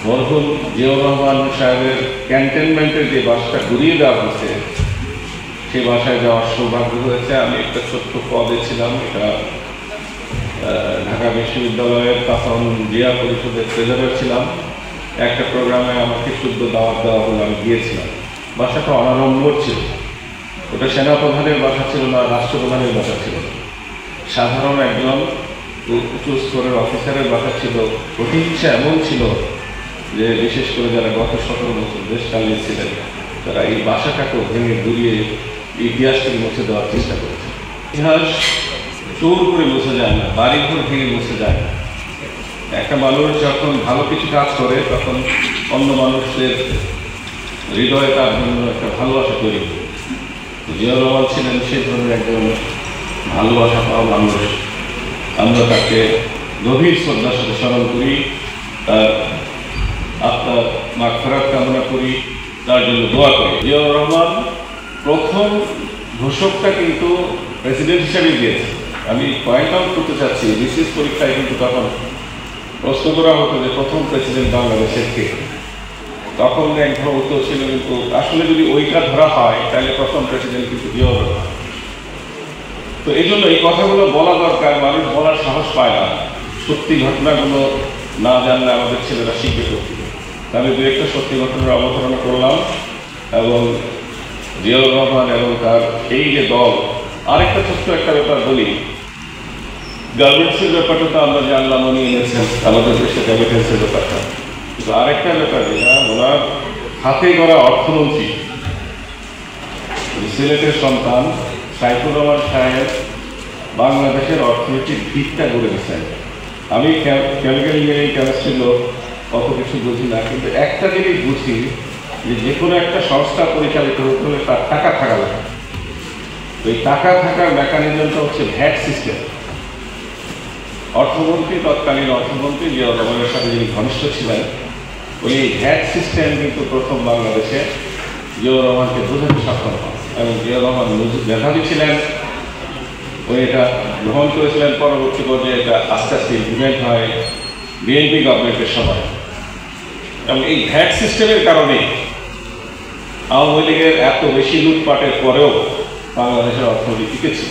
মরহুম জিয়াউর রহমান সাহেবের ক্যান্টনমেন্টের যে বাসটা ঘুরিয়ে দেওয়া হয়েছে সেই বাসায় যাওয়ার সৌভাগ্য হয়েছে। আমি একটা ছোট্ট পদে ছিলাম, এটা ঢাকা বিশ্ববিদ্যালয়ের তখন জিয়া পরিষদের ট্রেজারার ছিলাম। একটা প্রোগ্রামে আমাকে শুদ্ধ দাওয়াত দেওয়া হলে আমি গিয়েছিলাম। বাসাটা অনাড়ম্বর ছিল, ওটা সেনাপ্রধানের বাসা ছিল না, রাষ্ট্রপ্রধানের বাসা ছিল না, সাধারণ একজন উচ্চ স্তরের অফিসারের বাসা ছিল। প্রতিহিংসা এমন ছিল যে বিশেষ করে যারা গত 17 বছর দেশ চালিয়েছিলেন তারা এই বাসাটাকেও ভেঙে দূরিয়ে ইতিহাসটাকে মুছে দেওয়ার চেষ্টা করেছে। ইতিহাস জোর করে মুছে যায় না, বাড়িঘর ভেঙে মুছে যায় না। একটা মানুষ যখন ভালো কিছু কাজ করে তখন অন্য মানুষদের হৃদয়ে তার জন্য একটা ভালোবাসা তৈরি করে। জিয়াউর রহমান ছিলেন সেই ধরনের একজন ভালোবাসা পাওয়া মানুষ। আমরা তাকে গভীর শ্রদ্ধার সাথে স্মরণ করি, তার আত্মার মাগফিরাত কামনা করি, তার জন্য দোয়া করি। জিয়াউর রহমান প্রথম ঘোষকটা কিন্তু প্রেসিডেন্ট হিসাবে দিয়েছে। আমি পয়েন্ট আউট করতে চাচ্ছি, বিশেষ পরীক্ষায় কিন্তু তখন প্রশ্ন করা হতো যে প্রথম প্রেসিডেন্ট বাংলাদেশের কে। তখন এক ধরনের উত্তর ছিল, কিন্তু আসলে যদি ওইটা ধরা হয় তাহলে প্রথম প্রেসিডেন্ট কিন্তু জিয়াউর রহমান। তো এই জন্য এই কথাগুলো বলা দরকার, মানুষ বলার সাহস পায় না। সত্যি ঘটনাগুলো না জানলে আমাদের ছেলেরা শিখবে করতে। আমি দু একটা সত্যি ঘটনার অবতারণা করলাম এবং জিয়াউর রহমান এবং তার এই যে দল। আরেকটা ছোট্ট একটা ব্যাপার বলি, গার্মেন্টসের ব্যাপারটা তো আমরা জানলাম, উনি এনেছেন আমাদের দেশে গার্মেন্টসের ব্যাপারটা। কিন্তু আরেকটা ব্যাপার যেটা ওনার হাতে গড়া অর্থমন্ত্রী, সিলেটের সন্তান সাইফুর রহমান সাহেব বাংলাদেশের অর্থনীতির ভিতটা গড়ে দিয়েছেন। আমি কেমিক্যাল ইঞ্জিনিয়ারিং কেমিস্ট্রি লোক, অত কিছু বুঝি না, কিন্তু একটা জিনিস বুঝি যে কোনো একটা সংস্থা পরিচালিত হতে হলে তার টাকা থাকা লাগে। ওই টাকা থাকার মেকানিজমটা হচ্ছে ভ্যাট সিস্টেম। অর্থমন্ত্রী, তৎকালীন অর্থমন্ত্রী জিয়াউর রহমানের সাথে যিনি ঘনিষ্ঠ ছিলেন, উনি ভ্যাট সিস্টেম কিন্তু প্রথম বাংলাদেশে জিয়াউর রহমানকে বোঝাতে সক্ষম হন এবং জিয়াউর রহমান মেধাবী ছিলেন। উনি এটা গ্রহণ করেছিলেন। পরবর্তী পর্যায়ে এটা আস্তে আস্তে ইমপ্লিমেন্ট হয় বিএনপি গভর্নমেন্টের সময়। এবং এই ভ্যাট সিস্টেমের কারণে আওয়ামী লীগের এত বেশি লুটপাটের পরেও বাংলাদেশের অর্থনীতি টিকেছে।